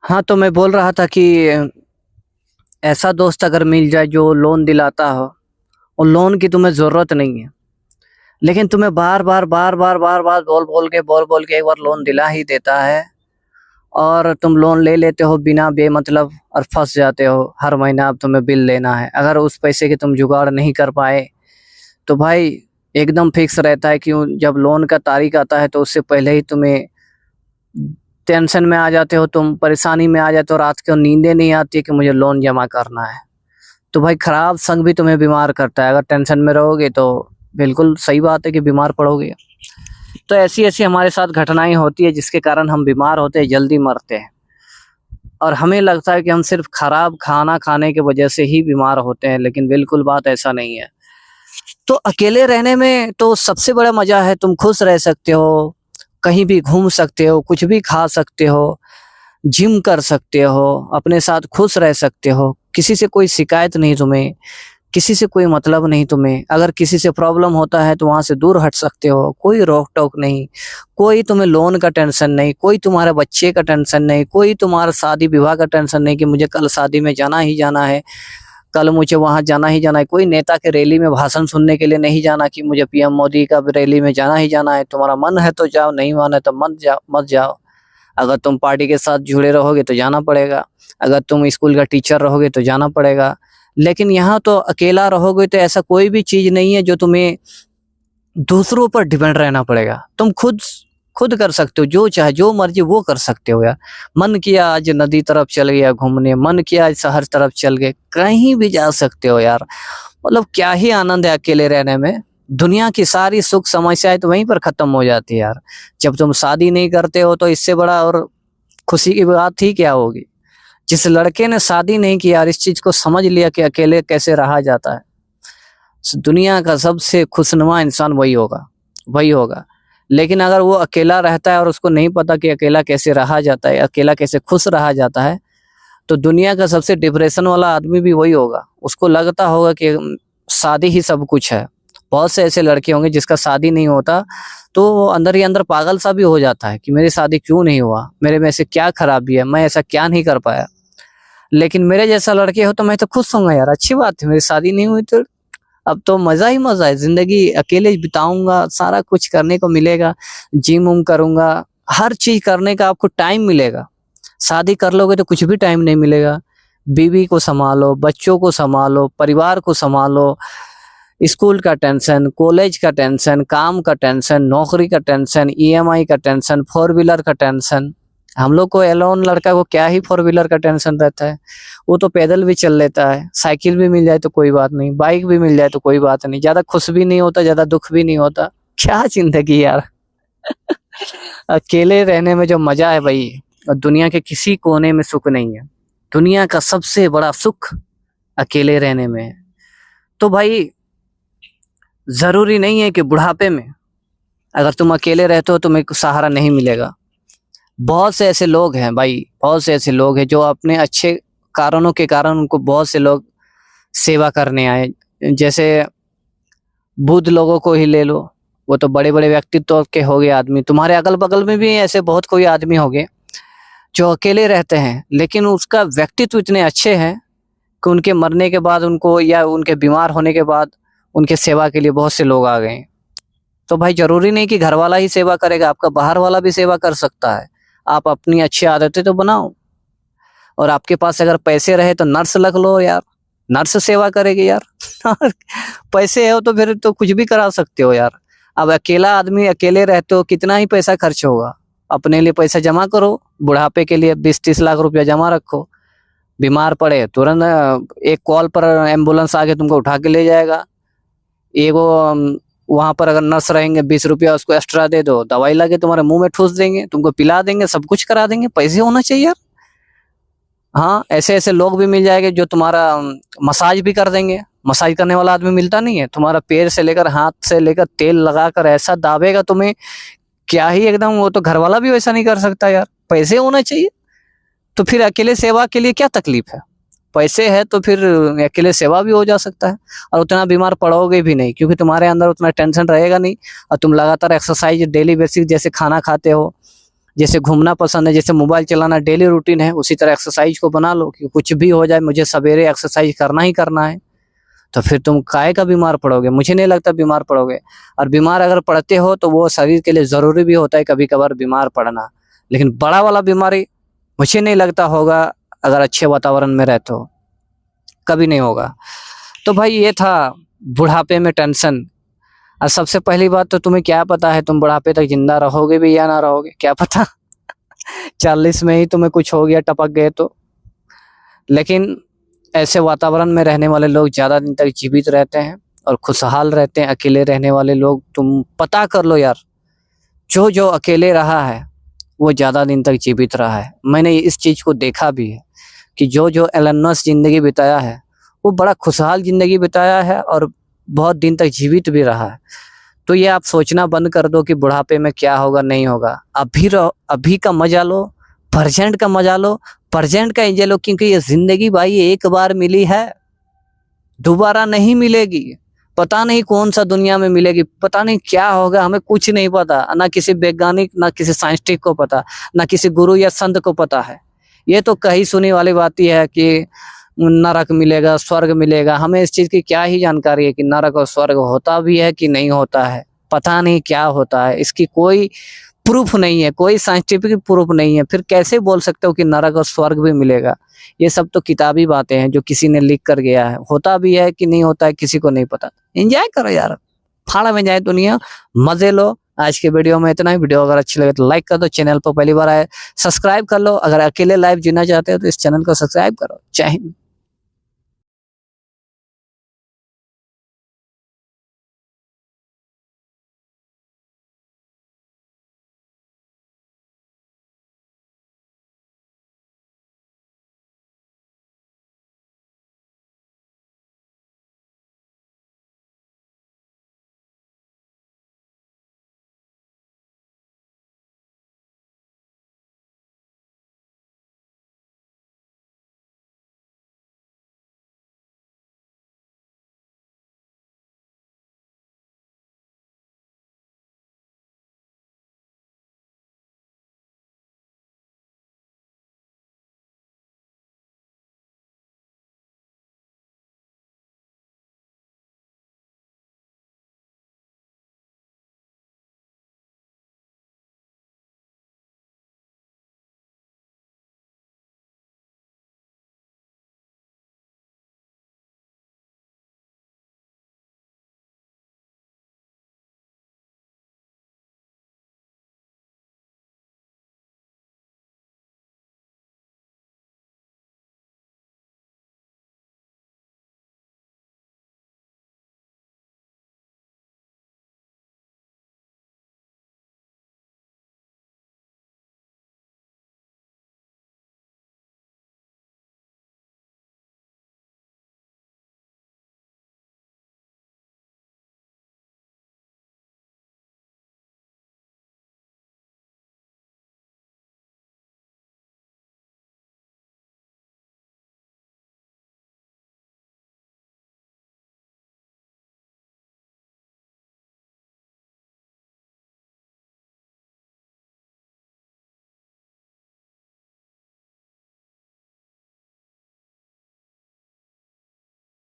हाँ, तो मैं बोल रहा था कि ऐसा दोस्त अगर मिल जाए जो लोन दिलाता हो और लोन की तुम्हें ज़रूरत नहीं है, लेकिन तुम्हें बार-बार बोल-बोल के एक बार लोन दिला ही देता है और तुम लोन ले लेते हो बिना बेमतलब और फँस जाते हो। हर महीना अब तुम्हें बिल देना है। अगर उस पैसे की तुम जुगाड़ नहीं कर पाए, तो भाई एकदम फिक्स रहता है कि जब लोन का तारीख आता है तो उससे पहले ही तुम्हें टेंशन में आ जाते हो, तुम परेशानी में आ जाते हो, रात को नींदें नहीं आती कि मुझे लोन जमा करना है। तो भाई खराब संग भी तुम्हें बीमार करता है। अगर टेंशन में रहोगे तो बिल्कुल सही बात है कि बीमार पड़ोगे। तो ऐसी-ऐसी हमारे साथ घटनाएँ होती है जिसके कारण हम बीमार होते हैं, जल्दी मरते हैं। और हमें लगता है कि हम सिर्फ़ खराब खाना खाने की वजह से ही बीमार होते हैं, लेकिन बिल्कुल बात ऐसा नहीं है। तो अकेले रहने में तो सबसे बड़ा मज़ा है, तुम खुश रह सकते हो, कहीं भी घूम सकते हो, कुछ भी खा सकते हो, जिम कर सकते हो, अपने साथ खुश रह सकते हो, किसी से कोई शिकायत नहीं तुम्हें, किसी से कोई मतलब नहीं तुम्हें। अगर किसी से प्रॉब्लम होता है तो वहाँ से दूर हट सकते हो, कोई रोक-टोक नहीं, कोई तुम्हें लोन का टेंशन नहीं, कोई तुम्हारे बच्चे का टेंशन नहीं, कोई तुम्हारा शादी-विवाह का टेंशन नहीं कि मुझे कल शादी में जाना ही जाना है, कल मुझे वहाँ जाना ही जाना है। कोई नेता के रैली में भाषण सुनने के लिए नहीं जाना कि मुझे पीएम मोदी का रैली में जाना ही जाना है। तुम्हारा मन है तो जाओ, नहीं मन है तो मत जाओ। अगर तुम पार्टी के साथ जुड़े रहोगे तो जाना पड़ेगा, अगर तुम स्कूल का टीचर रहोगे तो जाना पड़ेगा। लेकिन यहाँ तो अकेला रहोगे तो ऐसा कोई भी चीज़ नहीं है जो तुम्हें दूसरों पर डिपेंड रहना पड़ेगा। तुम खुद खुद कर सकते हो, जो चाहे जो मर्ज़ी वो कर सकते हो यार। मन किया आज नदी तरफ चल गया घूमने, मन किया आज शहर तरफ चल गए, कहीं भी जा सकते हो यार। मतलब क्या ही आनंद है अकेले रहने में। दुनिया की सारी सुख समस्याएँ तो वहीं पर ख़त्म हो जाती है यार। जब तुम शादी नहीं करते हो तो इससे बड़ा और खुशी की बात ही क्या होगी। जिस लड़के ने शादी नहीं किया और इस चीज़ को समझ लिया कि अकेले कैसे रहा जाता है, दुनिया का सबसे खुशनुमा इंसान वही होगा। लेकिन अगर वो अकेला रहता है और उसको नहीं पता कि अकेला कैसे रहा जाता है, अकेला कैसे खुश रहा जाता है, तो दुनिया का सबसे डिप्रेशन वाला आदमी भी वही होगा। उसको लगता होगा कि शादी ही सब कुछ है। बहुत से ऐसे लड़के होंगे जिसका शादी नहीं होता, तो वो अंदर ही अंदर पागल सा भी हो जाता है कि मेरी शादी क्यों नहीं हुआ? मेरे में ऐसे क्या खराबी है? मैं ऐसा क्या नहीं कर पाया? लेकिन मेरे जैसा लड़के हो तो मैं तो खुश होऊँगा यार, अच्छी बात है, मेरी शादी नहीं हुई तो अब तो मज़ा ही मज़ा है, ज़िंदगी अकेले बिताऊँगा, सारा कुछ करने को मिलेगा, जिम-विम करूँगा, हर चीज़ करने का आपको टाइम मिलेगा। शादी कर लोगे तो कुछ भी टाइम नहीं मिलेगा। बीवी को सँभालो, बच्चों को सँभालो, परिवार को सँभालो, स्कूल का टेंशन, कॉलेज का टेंशन, काम का टेंशन, नौकरी का टेंशन, ईएमआई का टेंशन, फोर व्हीलर का टेंशन। हम लोग को अलोन लड़का को क्या ही फोर व्हीलर का टेंशन रहता है। वो तो पैदल भी चल लेता है, साइकिल भी मिल जाए तो कोई बात नहीं, बाइक भी मिल जाए तो कोई बात नहीं। ज़्यादा खुश भी नहीं होता, ज़्यादा दुःख भी नहीं होता। क्या ज़िंदगी यार। अकेले रहने में जो मज़ा है भई, दुनिया के किसी कोने में सुख नहीं है। दुनिया का सबसे बड़ा सुख अकेले रहने में है। तो भाई ज़रूरी नहीं है कि बुढ़ापे में अगर तुम अकेले रहते हो तुम्हें सहारा नहीं मिलेगा। बहुत से ऐसे लोग हैं भाई, बहुत से ऐसे लोग हैं जो अपने अच्छे कारणों के कारण उनको बहुत से लोग सेवा करने आए। जैसे बुद्ध लोगों को ही ले लो, वो तो बड़े-बड़े व्यक्तित्व के हो गए आदमी। तुम्हारे अगल-बगल में भी ऐसे बहुत कोई आदमी होंगे जो अकेले रहते हैं, लेकिन उसका व्यक्तित्व इतने अच्छे हैं कि उनके मरने के बाद उनको या उनके बीमार होने के बाद उनके सेवा के लिए बहुत से लोग आ गए। तो भाई ज़रूरी नहीं कि घरवाला ही सेवा करेगा, आपका बाहर वाला भी सेवा कर सकता है। आप अपनी अच्छी आदतें तो बनाओ और आपके पास अगर पैसे रहे तो नर्स रख लो यार, नर्स सेवा करेगी यार। पैसे हो तो फिर तो कुछ भी करा सकते हो यार। अब अकेला आदमी अकेले रहते हो, कितना ही पैसा खर्च होगा। अपने लिए पैसा जमा करो, बुढ़ापे के लिए 20-30 लाख रुपया जमा रखो। बीमार पड़े तुरंत एक कॉल पर एम्बुलेंस आके तुमको उठा के ले जाएगा। एगो वहाँ पर अगर नर्स रहेंगे 20 रुपया उसको एक्स्ट्रा दे दो, दवाई लाके तुम्हारे मुँह में ठूस देंगे, तुमको पिला देंगे, सब कुछ करा देंगे, पैसे होना चाहिए यार। हाँ, ऐसे-ऐसे लोग भी मिल जाएँगे जो तुम्हारा मसाज भी कर देंगे। मसाज करने वाला आदमी मिलता नहीं है, तुम्हारा पैर से लेकर हाथ से लेकर तेल लगाकर ऐसा दाबेगा तुम्हें, क्या ही एकदम, वो तो घरवाला भी वैसा नहीं कर सकता यार, पैसे होने चाहिए। तो फिर अकेले सेवा के लिए क्या तकलीफ है? पैसे है तो फिर अकेले सेवा भी हो जा सकता है और उतना बीमार पड़ोगे भी नहीं क्योंकि तुम्हारे अंदर उतना टेंशन रहेगा नहीं और तुम लगातार एक्सरसाइज डेली बेसिस जैसे खाना खाते हो, जैसे घूमना पसंद है, जैसे मोबाइल चलाना डेली रूटीन है, उसी तरह एक्सरसाइज को बना लो कि कुछ भी हो जाए मुझे सवेरे एक्सरसाइज करना ही करना है। तो फिर तुम काहे का बीमार पड़ोगे? मुझे नहीं लगता बीमार पड़ोगे। और बीमार अगर पड़ते हो तो वो शरीर के लिए ज़रूरी भी होता है कभी कभार बीमार पड़ना, लेकिन बड़ा वाला बीमारी मुझे नहीं लगता होगा अगर अच्छे वातावरण में रहते हो, कभी नहीं होगा। तो भाई ये था बुढ़ापे में टेंशन। और सबसे पहली बात तो तुम्हें क्या पता है तुम बुढ़ापे तक जिंदा रहोगे भी या ना रहोगे, क्या पता 40 में ही तुम्हें कुछ हो गया, टपक गए तो। लेकिन ऐसे वातावरण में रहने वाले लोग ज़्यादा दिन तक जीवित रहते हैं और खुशहाल रहते हैं। अकेले रहने वाले लोग, तुम पता कर लो यार, जो जो अकेले रहा है वो ज़्यादा दिन तक जीवित रहा है। मैंने इस चीज़ को देखा भी है कि जो जो एलन मस्क ज़िंदगी बिताया है वो बड़ा खुशहाल ज़िंदगी बिताया है और बहुत दिन तक जीवित भी रहा है। तो ये आप सोचना बंद कर दो कि बुढ़ापे में क्या होगा नहीं होगा। अभी रहो, अभी का मजा लो, प्रेजेंट का मजा लो, प्रेजेंट का एंजॉय लो, क्योंकि ये जिंदगी भाई एक बार मिली है, दोबारा नहीं मिलेगी। पता नहीं कौन सा दुनिया में मिलेगी, पता नहीं क्या होगा, हमें कुछ नहीं पता। ना किसी वैज्ञानिक, ना किसी साइंटिस्ट को पता, ना किसी गुरु या संत को पता है। ये तो कही सुनी वाली बात ही है कि नरक मिलेगा, स्वर्ग मिलेगा। हमें इस चीज की क्या ही जानकारी है कि नरक और स्वर्ग होता भी है कि नहीं होता है, पता नहीं क्या होता है। इसकी कोई प्रूफ नहीं है, कोई साइंटिफिक प्रूफ नहीं है। फिर कैसे बोल सकते हो कि नरक और स्वर्ग भी मिलेगा? ये सब तो किताबी बातें हैं जो किसी ने लिख कर गया है। होता भी है कि नहीं होता है किसी को नहीं पता। एंजॉय करो यार, फाड़ा में जाए दुनिया, मजे लो। आज के वीडियो में इतना ही। वीडियो अगर अच्छी लगे तो लाइक कर दो, चैनल पर पहली बार आए सब्सक्राइब कर लो। अगर अकेले लाइफ जीना चाहते हो तो इस चैनल को सब्सक्राइब करो। जय हिंद।